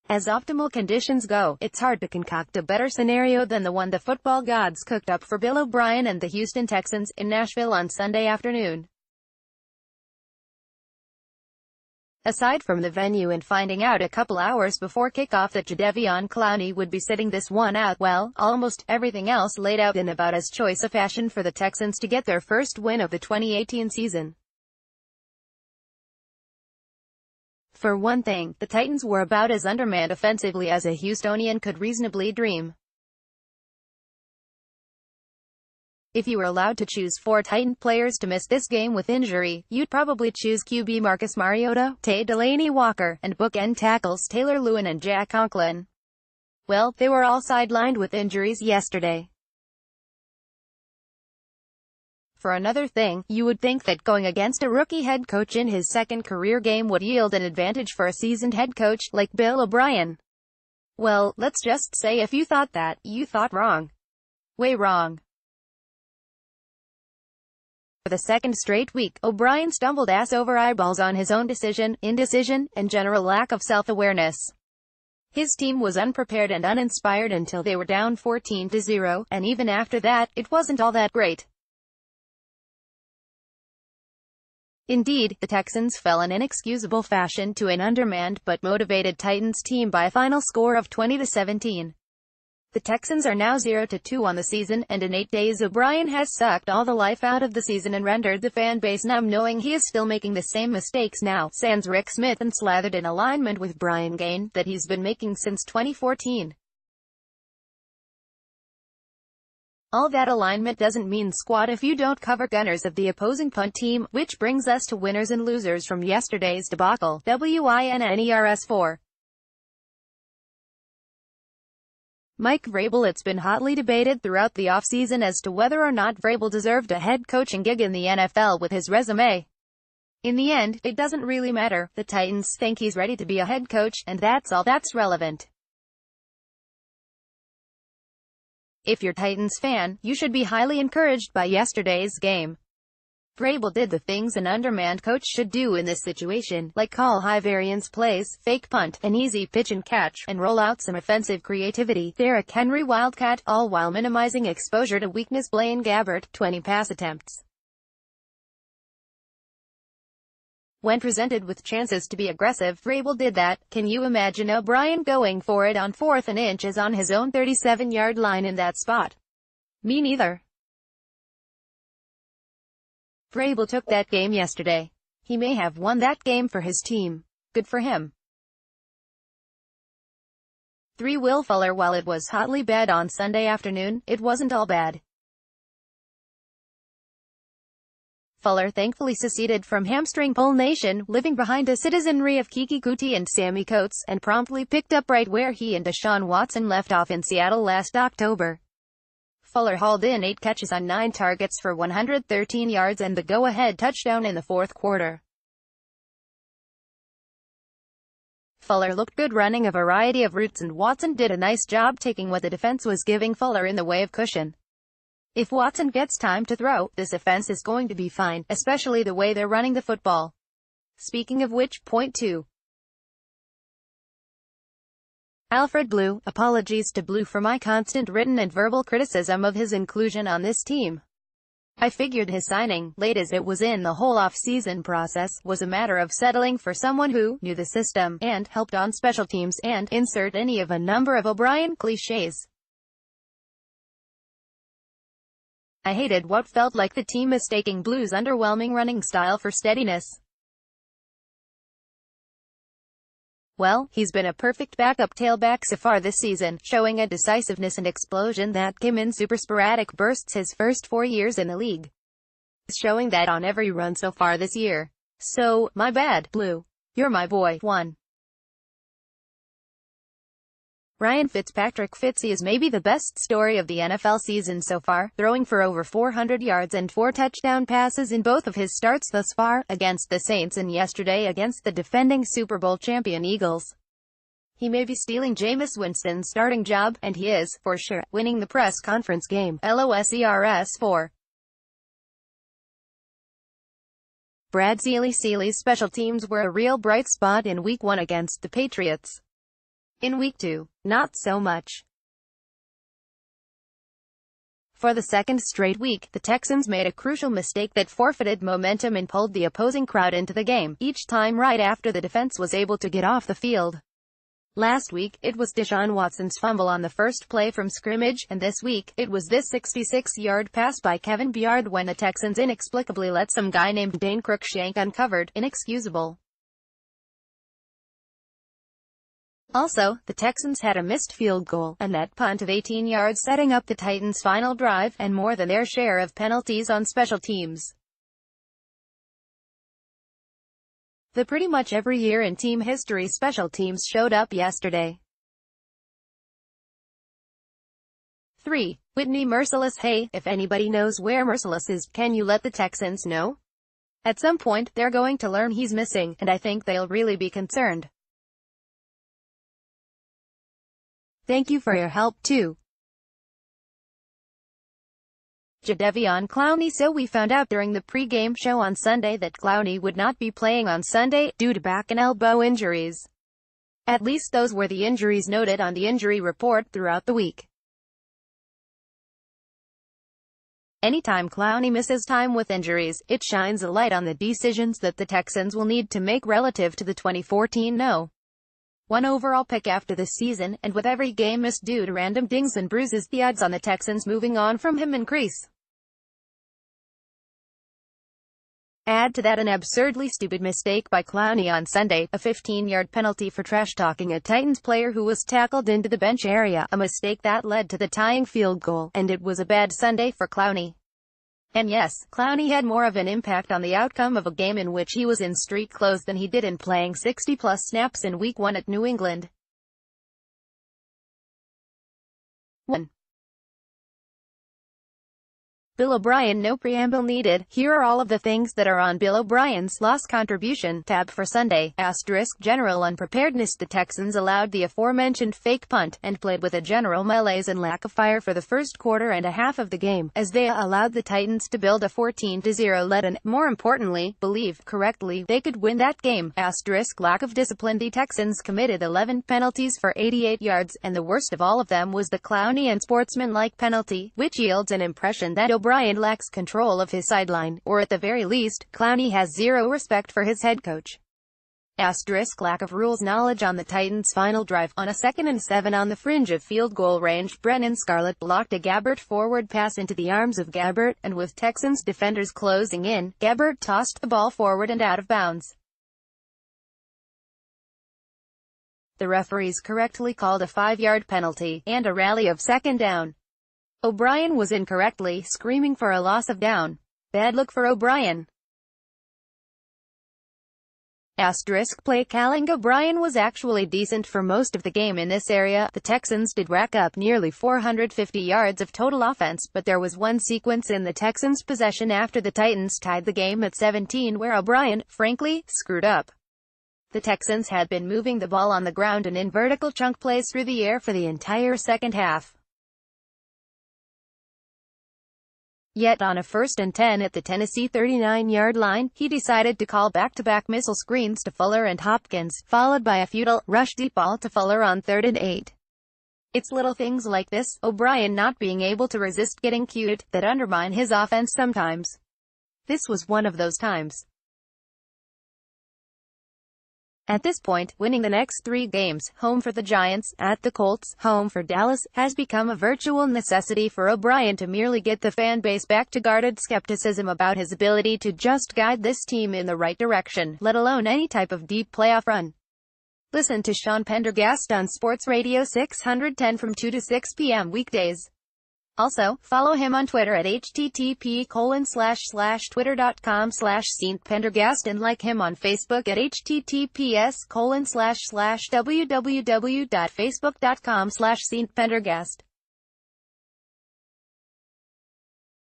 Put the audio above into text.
As optimal conditions go, it's hard to concoct a better scenario than the one the football gods cooked up for Bill O'Brien and the Houston Texans in Nashville on Sunday afternoon. Aside from the venue and finding out a couple hours before kickoff that Jadeveon Clowney would be sitting this one out, well, almost everything else laid out in about as choice a fashion for the Texans to get their first win of the 2018 season. For one thing, the Titans were about as undermanned offensively as a Houstonian could reasonably dream. If you were allowed to choose 4 Titan players to miss this game with injury, you'd probably choose QB Marcus Mariota, Tay Delaney Walker, and bookend tackles Taylor Lewin and Jack Conklin. Well, they were all sidelined with injuries yesterday. For another thing, you would think that going against a rookie head coach in his second career game would yield an advantage for a seasoned head coach like Bill O'Brien. Well, let's just say if you thought that, you thought wrong. Way wrong. For the second straight week, O'Brien stumbled ass over eyeballs on his own decision, indecision, and general lack of self-awareness. His team was unprepared and uninspired until they were down 14-0, and even after that, it wasn't all that great. Indeed, the Texans fell in inexcusable fashion to an undermanned but motivated Titans team by a final score of 20-17. The Texans are now 0-2 on the season, and in 8 days O'Brien has sucked all the life out of the season and rendered the fan base numb knowing he is still making the same mistakes now, sans Rick Smith, and slathered in alignment with Brian Gaine, that he's been making since 2014. All that alignment doesn't mean squat if you don't cover gunners of the opposing punt team, which brings us to winners and losers from yesterday's debacle, WINNERS 4. Mike Vrabel. It's been hotly debated throughout the offseason as to whether or not Vrabel deserved a head coaching gig in the NFL with his resume. In the end, it doesn't really matter. The Titans think he's ready to be a head coach, and that's all that's relevant. If you're Titans fan, you should be highly encouraged by yesterday's game. Vrabel did the things an undermanned coach should do in this situation, like call high-variance plays, fake punt, an easy pitch and catch, and roll out some offensive creativity, Derrick Henry Wildcat, all while minimizing exposure to weakness Blaine Gabbert, 20 pass attempts. When presented with chances to be aggressive, Vrabel did that. Can you imagine O'Brien going for it on 4th and inches on his own 37-yard line in that spot? Me neither. Vrabel took that game yesterday. He may have won that game for his team. Good for him. 3. Will Fuller. While it was hotly bad on Sunday afternoon, it wasn't all bad. Fuller thankfully seceded from hamstring pull nation, living behind a citizenry of Keke Coutee and Sammy Coates, and promptly picked up right where he and Deshaun Watson left off in Seattle last October. Fuller hauled in 8 catches on 9 targets for 113 yards and the go-ahead touchdown in the fourth quarter. Fuller looked good running a variety of routes, and Watson did a nice job taking what the defense was giving Fuller in the way of cushion. If Watson gets time to throw, this offense is going to be fine, especially the way they're running the football. Speaking of which, point 2. Alfred Blue. Apologies to Blue for my constant written and verbal criticism of his inclusion on this team. I figured his signing, late as it was in the whole off-season process, was a matter of settling for someone who knew the system, and helped on special teams, and insert any of a number of O'Brien cliches. I hated what felt like the team mistaking Blue's underwhelming running style for steadiness. Well, he's been a perfect backup tailback so far this season, showing a decisiveness and explosion that came in super sporadic bursts his first 4 years in the league. Showing that on every run so far this year. So, my bad, Blue. You're my boy. 1. Ryan Fitzpatrick. Fitzy is maybe the best story of the NFL season so far, throwing for over 400 yards and 4 touchdown passes in both of his starts thus far, against the Saints and yesterday against the defending Super Bowl champion Eagles. He may be stealing Jameis Winston's starting job, and he is, for sure, winning the press conference game. LOSERS 4. Brad Seely's special teams were a real bright spot in Week 1 against the Patriots. In week 2, not so much. For the second straight week, the Texans made a crucial mistake that forfeited momentum and pulled the opposing crowd into the game, each time right after the defense was able to get off the field. Last week, it was Deshaun Watson's fumble on the first play from scrimmage, and this week, it was this 66-yard pass by Kevin Byard when the Texans inexplicably let some guy named Dane Cruikshank uncovered. Inexcusable. Also, the Texans had a missed field goal, a net punt of 18 yards setting up the Titans' final drive, and more than their share of penalties on special teams. The pretty much every year in team history special teams showed up yesterday. 3. Whitney Merciless. Hey, if anybody knows where Merciless is, can you let the Texans know? At some point, they're going to learn he's missing, and I think they'll really be concerned. Thank you for your help too. Jadeveon Clowney. So we found out during the pre-game show on Sunday that Clowney would not be playing on Sunday, due to back and elbow injuries. At least those were the injuries noted on the injury report throughout the week. Anytime Clowney misses time with injuries, it shines a light on the decisions that the Texans will need to make relative to the 2014 No. 1 overall pick after this season, and with every game missed due to random dings and bruises, the odds on the Texans moving on from him increase. Add to that an absurdly stupid mistake by Clowney on Sunday, a 15-yard penalty for trash-talking a Titans player who was tackled into the bench area, a mistake that led to the tying field goal, and it was a bad Sunday for Clowney. And yes, Clowney had more of an impact on the outcome of a game in which he was in street clothes than he did in playing 60-plus snaps in Week 1 at New England. 1. Bill O'Brien. No preamble needed. Here are all of the things that are on Bill O'Brien's lost contribution tab for Sunday. General unpreparedness. The Texans allowed the aforementioned fake punt, and played with a general malaise and lack of fire for the first quarter and a half of the game, as they allowed the Titans to build a 14-0 lead and, more importantly, believe correctly they could win that game. Lack of discipline. The Texans committed 11 penalties for 88 yards, and the worst of all of them was the Clowney and sportsmanlike penalty, which yields an impression that O'Brien lacks control of his sideline, or at the very least, Clowney has zero respect for his head coach. Lack of rules knowledge on the Titans' final drive. On a 2nd and 7 on the fringe of field goal range, Brennan Scarlett blocked a Gabbert forward pass into the arms of Gabbert, and with Texans defenders closing in, Gabbert tossed the ball forward and out of bounds. The referees correctly called a 5-yard penalty, and a rally of 2nd down. O'Brien was incorrectly screaming for a loss of down. Bad look for O'Brien. Play calling. O'Brien was actually decent for most of the game in this area. The Texans did rack up nearly 450 yards of total offense, but there was one sequence in the Texans' possession after the Titans tied the game at 17 where O'Brien, frankly, screwed up. The Texans had been moving the ball on the ground and in vertical chunk plays through the air for the entire second half. Yet on a 1st and 10 at the Tennessee 39-yard line, he decided to call back-to-back missile screens to Fuller and Hopkins, followed by a futile, rush deep ball to Fuller on 3rd and 8. It's little things like this, O'Brien not being able to resist getting cute, that undermine his offense sometimes. This was one of those times. At this point, winning the next 3 games, home for the Giants, at the Colts, home for Dallas, has become a virtual necessity for O'Brien to merely get the fan base back to guarded skepticism about his ability to just guide this team in the right direction, let alone any type of deep playoff run. Listen to Sean Pendergast on Sports Radio 610 from 2 to 6 p.m. weekdays. Also, follow him on Twitter at http://twitter.com/StPendergast and like him on Facebook at https://www.facebook.com/StPendergast.